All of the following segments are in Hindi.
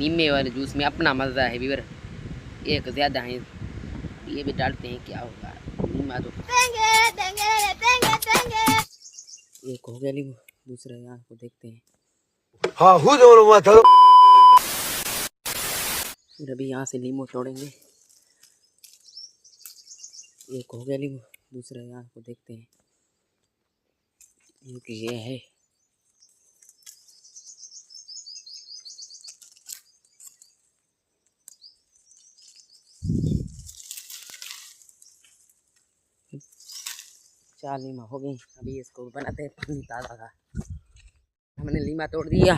नीमे वाले जूस में अपना मज़ा है व्यूअर। एक ज़्यादा है, ये भी डालते हैं, क्या होगा नीमा तो। एक हो गया नींबू, दूसरा यहाँ को देखते हैं। हाँ फिर अभी यहाँ से नींबू तोड़ेंगे। एक हो गया नींबू, दूसरा यहाँ को देखते हैं। ये है चार लीमा हो गई। अभी इसको बनाते हैं पानी ताज़ा का। हमने लीमा तोड़ दिया,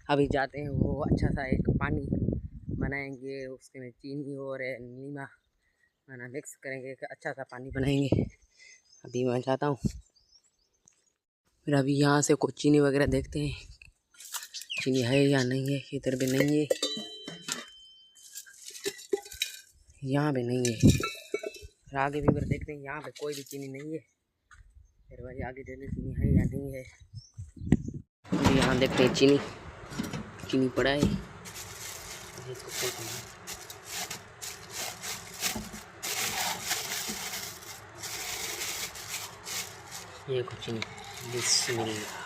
अभी जाते हैं वो अच्छा सा एक पानी बनाएंगे, उसके में चीनी और लीमा खाना मिक्स करेंगे, अच्छा सा पानी बनाएंगे। अभी मैं जाता हूँ। फिर अभी यहाँ से कुछ चीनी वगैरह देखते हैं, चीनी है या नहीं है। इधर भी नहीं है, यहाँ भी नहीं है। फिर आगे भी फिर देखते हैं, यहाँ पे कोई भी चीनी नहीं है। फिर भाई आगे देखते हैं चीनी है या नहीं है। अभी यहाँ देखते हैं चीनी पड़ा है, इसको खोलते हैं। ये कुछ नहीं, बिस्मिल्लाह।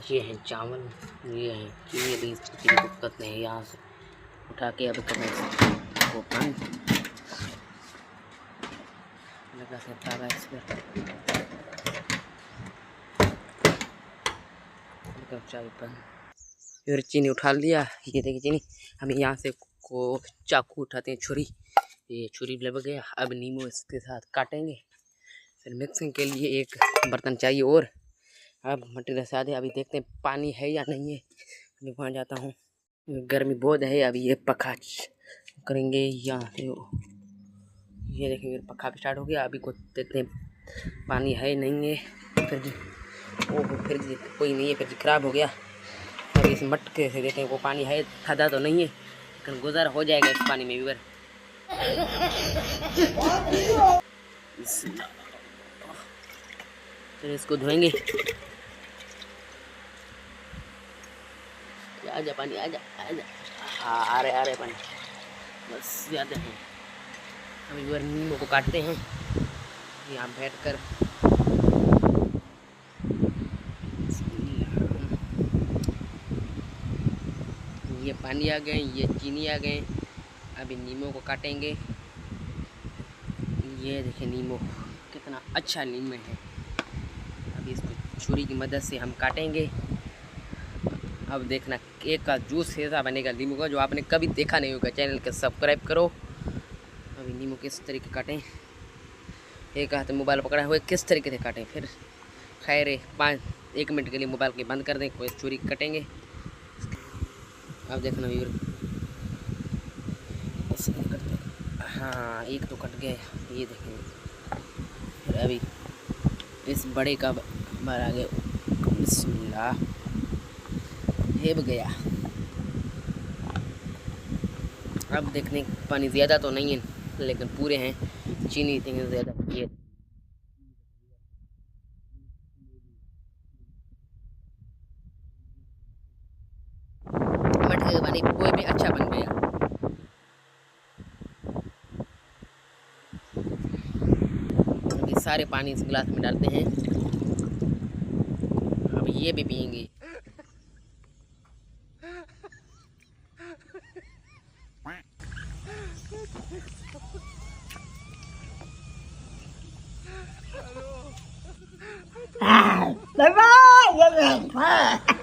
ये है चावल, ये है चीनी। अभी इसकी दिक्कत नहीं है, यहाँ से उठा के अब करें वो बंद लगा के ताला इस पर चाय बंद। फिर चीनी उठा लिया, ये देखिए चीनी। हम यहाँ से को चाकू उठाते हैं, छुरी, ये छुरी लग गया। अब नींबू इसके साथ काटेंगे। फिर मिक्सिंग के लिए एक बर्तन चाहिए और अब मटेरियल सादे। अभी देखते हैं पानी है या नहीं है। अभी वहाँ जाता हूँ, गर्मी बहुत है। अभी ये पखा करेंगे यहाँ से, ये देखिए पखा भी स्टार्ट हो गया। अभी को देखते हैं पानी है नहीं है। फिर ओह फिर कोई नहीं है, फिर ख़राब हो गया। अभी इस मटके से देखते हैं वो पानी है, खादा तो नहीं है लेकिन गुजारा हो जाएगा इस पानी में भी। फिर इसको धोएंगे। आजा पानी, आजा आजा। हाँ आ रहे पानी, बस ज़्यादा है। हम इधर नींबू को काटते हैं यहाँ बैठकर। ये पानी आ गए, ये चीनी आ गए। अभी नींबू को काटेंगे। ये देखिए नींबू कितना अच्छा नींबू है। अभी इसको छुरी की मदद से हम काटेंगे। अब देखना एक का जूस ऐसा बनेगा नींबू का जो आपने कभी देखा नहीं होगा। चैनल को सब्सक्राइब करो। अभी नींबू किस तरीके काटें, एक हाथ में मोबाइल पकड़ा हुआ किस तरीके से काटें। फिर खैर 1 मिनट के लिए मोबाइल के बंद कर दें, कोई छुरी कटेंगे। अब देखना व्यूअर, हाँ एक तो कट गया, ये देखेंगे। फिर अभी इस बड़े का मारा गया, बिस्मिल्लाह, हेब गया। अब देखने पानी ज़्यादा तो नहीं है लेकिन पूरे हैं, चीनी इतनी ज़्यादा ये मटके का पानी कोई भी अच्छा बन गया। अभी सारे पानी इस गिलास में डालते हैं। अब ये भी पियेंगे। Bye bye.